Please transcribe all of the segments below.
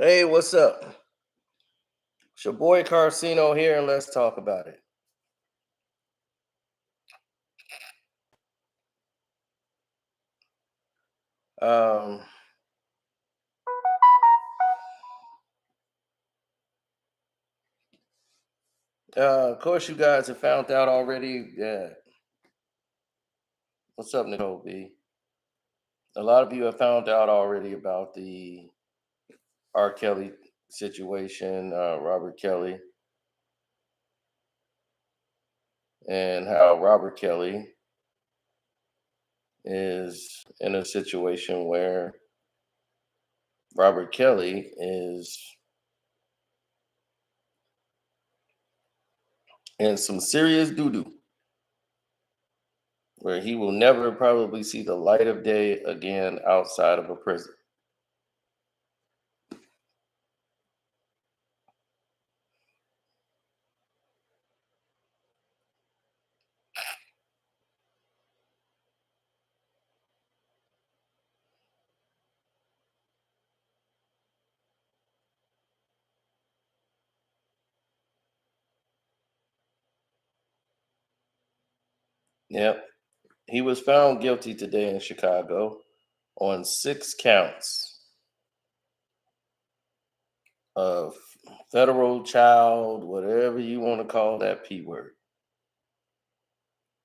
Hey, what's up? It's your boy Carcino here, and let's talk about it. Um, of course, you guys have found out already. Yeah, what's up, Nicole B? A lot of you have found out already about the R. Kelly situation, Robert Kelly, and how Robert Kelly is in a situation where Robert Kelly is in some serious doo doo, where he will never probably see the light of day again outside of a prison. Yep. He was found guilty today in Chicago on 6 counts of federal child, whatever you want to call that P word.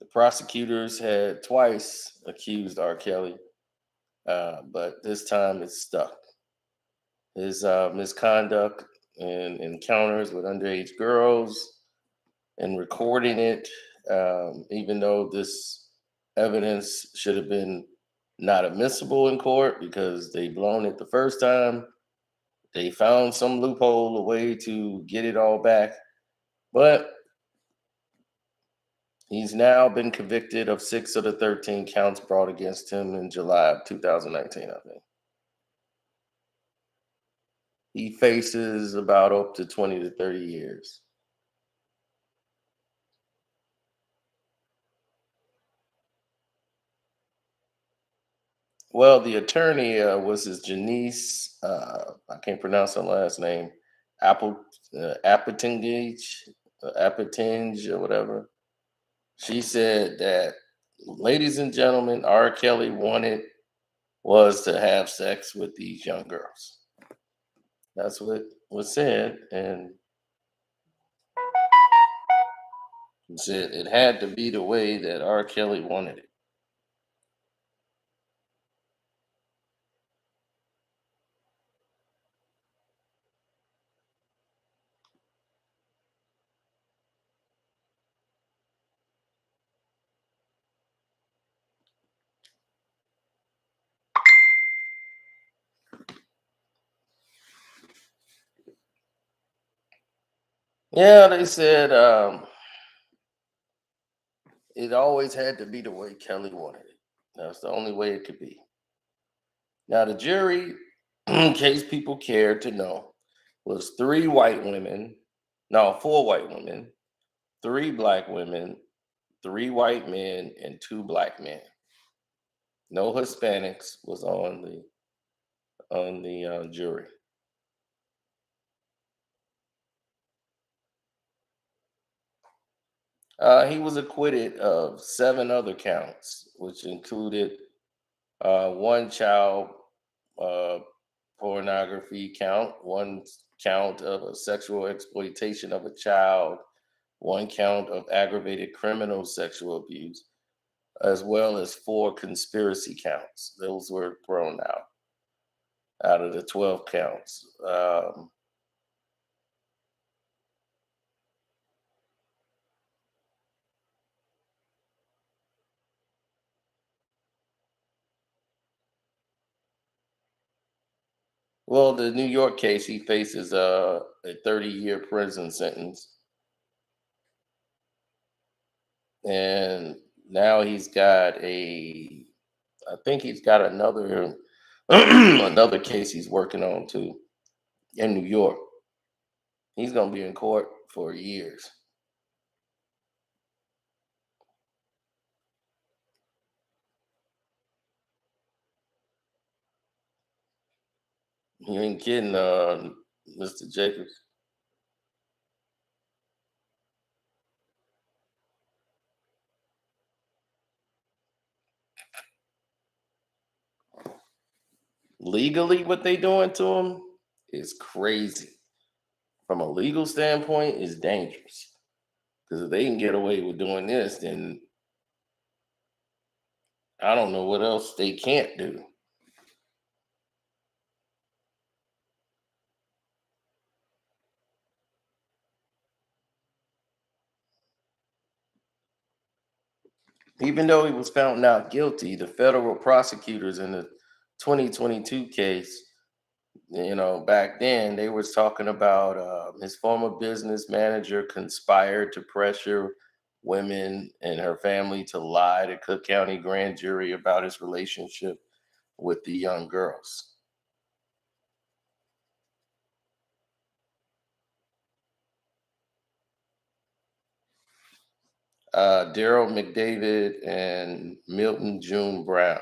The prosecutors had twice accused R. Kelly, but this time it's stuck. His misconduct and encounters with underage girls and recording it, even though this evidence should have been not admissible in court because they blown it the first time. They found some loophole, a way to get it all back. But he's now been convicted of 6 of the 13 counts brought against him in July of 2019, I think. He faces about up to 20 to 30 years. Well, the attorney was his Janice, I can't pronounce her last name, Apple, Appetinge or whatever. She said that, ladies and gentlemen, R. Kelly wanted was to have sex with these young girls. That's what was said, and he said it had to be the way that R. Kelly wanted it. Yeah, they said it always had to be the way Kelly wanted it. That's the only way it could be. Now, the jury, in case people cared to know, was 3 white women, no, 4 white women, 3 black women, 3 white men, and 2 black men. No Hispanics was on the jury. He was acquitted of 7 other counts, which included one child uh, pornography count, one count of a sexual exploitation of a child, one count of aggravated criminal sexual abuse, as well as 4 conspiracy counts. Those were thrown out of the 12 counts. Well, the New York case, he faces a 30-year prison sentence, and now I think he's got another another case he's working on too in New York. He's gonna be in court for years. You ain't kidding, Mr. Jacobs. Legally, what they doing to him is crazy. From a legal standpoint, is dangerous. Because if they can get away with doing this, then I don't know what else they can't do. Even though he was found not guilty, the federal prosecutors in the 2022 case, back then they was talking about his former business manager conspired to pressure women and her family to lie to Cook County grand jury about his relationship with the young girls. Daryl McDavid and Milton June Brown,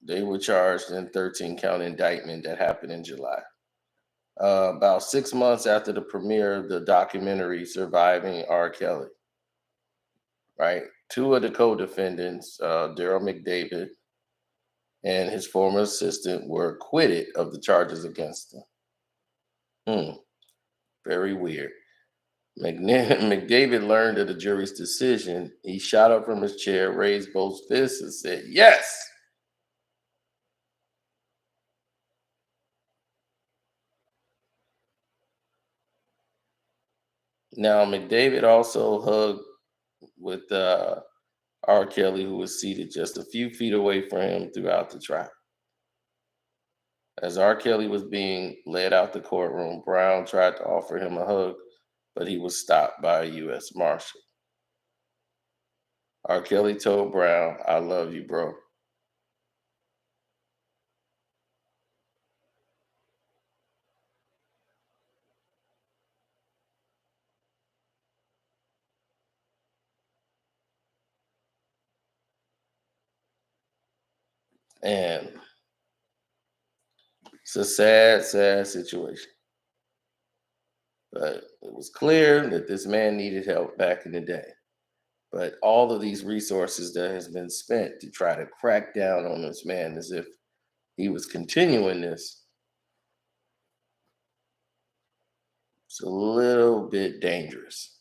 they were charged in 13 count indictment that happened in July. About 6 months after the premiere of the documentary Surviving R. Kelly, right? Two of the co-defendants, Daryl McDavid and his former assistant, were acquitted of the charges against them. Hmm, very weird. McDavid learned of the jury's decision. He shot up from his chair, raised both fists, and said, "Yes!" Now, McDavid also hugged with R. Kelly, who was seated just a few feet away from him throughout the trial. As R. Kelly was being led out the courtroom, Brown tried to offer him a hug, but he was stopped by a U.S. Marshal. R. Kelly told Brown, "I love you, bro." And it's a sad, sad situation. But it was clear that this man needed help back in the day. But all of these resources that has been spent to try to crack down on this man as if he was continuing this, it's a little bit dangerous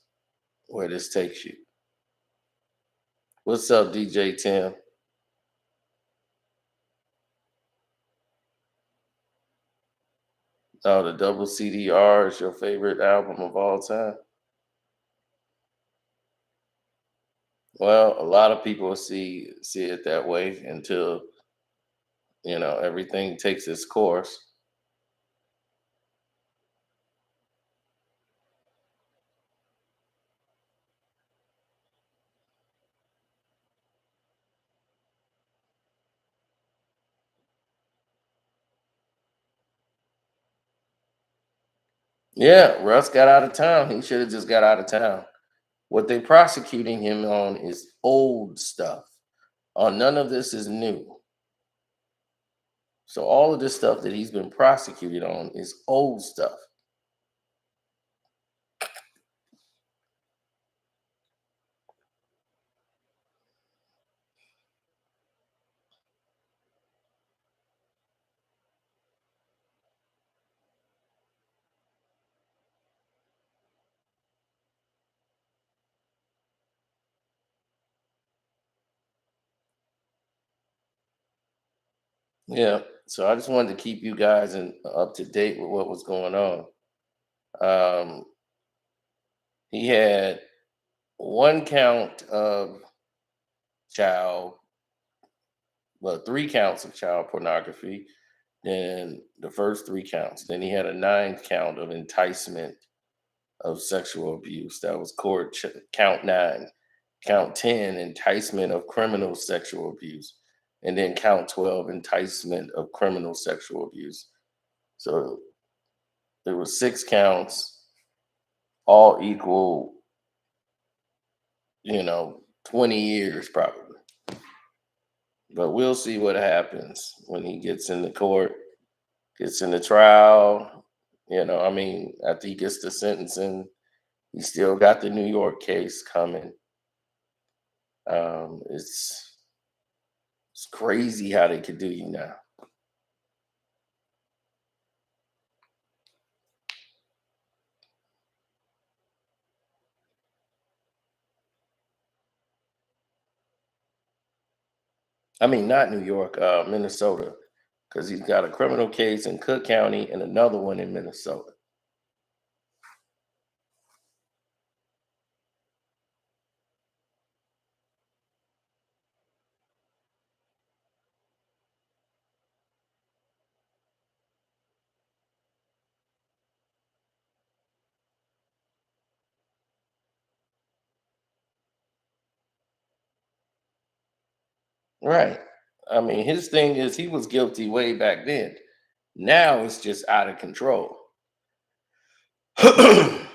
where this takes you. What's up, DJ Tim? Oh, the double CDR is your favorite album of all time? Well, a lot of people see it that way until everything takes its course. Yeah, Russ got out of town. He should have just got out of town. What they prosecuting him on is old stuff. None of this is new. So all of this stuff that he's been prosecuted on is old stuff. Yeah. So I just wanted to keep you guys up to date with what was going on. Um, he had one count of child, well, three counts of child pornography, then the first three counts. Then he had a ninth count of enticement of sexual abuse. That was count nine. Count 10, enticement of criminal sexual abuse. And then count 12, enticement of criminal sexual abuse. So there was six counts, all equal, 20 years probably. But we'll see what happens when he gets into court gets into trial. I mean, after he gets the sentencing, he still got the New York case coming. It's crazy how they could do you now. I mean, not New York, Minnesota, because he's got a criminal case in Cook County and another one in Minnesota. Right. I mean, his thing is he was guilty way back then. Now it's just out of control. The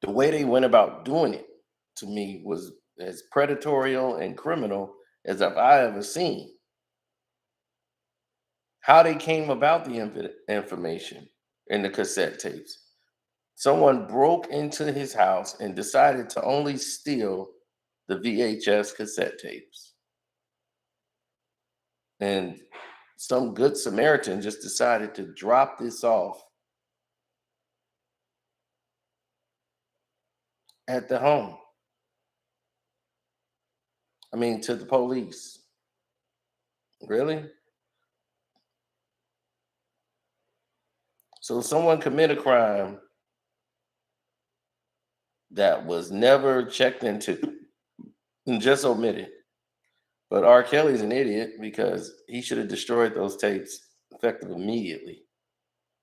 way they went about doing it to me was as predatorial and criminal as I ever seen. How they came about the information in the cassette tapes. Someone broke into his house and decided to only steal the VHS cassette tapes. And some good Samaritan just decided to drop this off at the home. I mean, to the police. Really? So someone commit a crime that was never checked into and just omitted. But R. Kelly's an idiot because he should have destroyed those tapes effective immediately.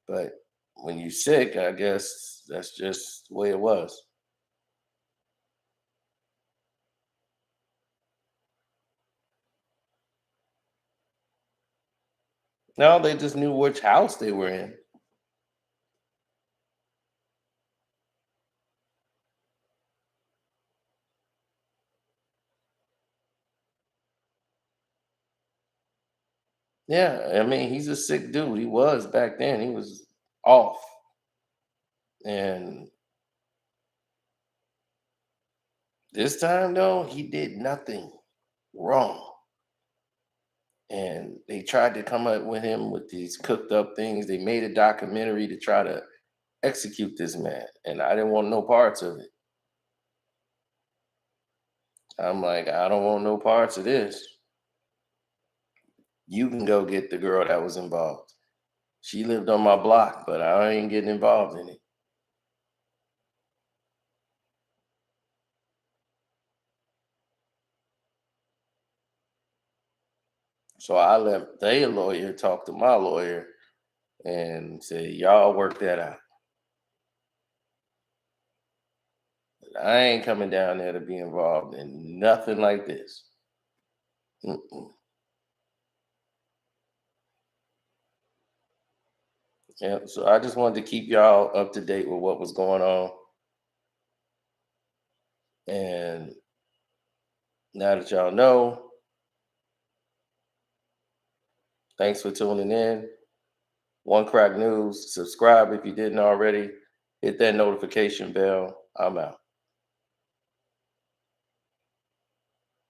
But when you're sick, I guess that's just the way it was. No, they just knew which house they were in. Yeah, I mean, he's a sick dude. He was back then. He was off. And this time, though, he did nothing wrong. And they tried to come up with him with these cooked up things. They made a documentary to try to execute this man. And I didn't want no parts of it. I'm like, I don't want no parts of this. You can go get the girl that was involved. She lived on my block, but I ain't getting involved in it. So I let their lawyer talk to my lawyer and say, y'all work that out. I ain't coming down there to be involved in nothing like this. Mm-mm. Yeah, so I just wanted to keep y'all up to date with what was going on. And now that y'all know, thanks for tuning in. One Crack News. Subscribe if you didn't already. Hit that notification bell. I'm out.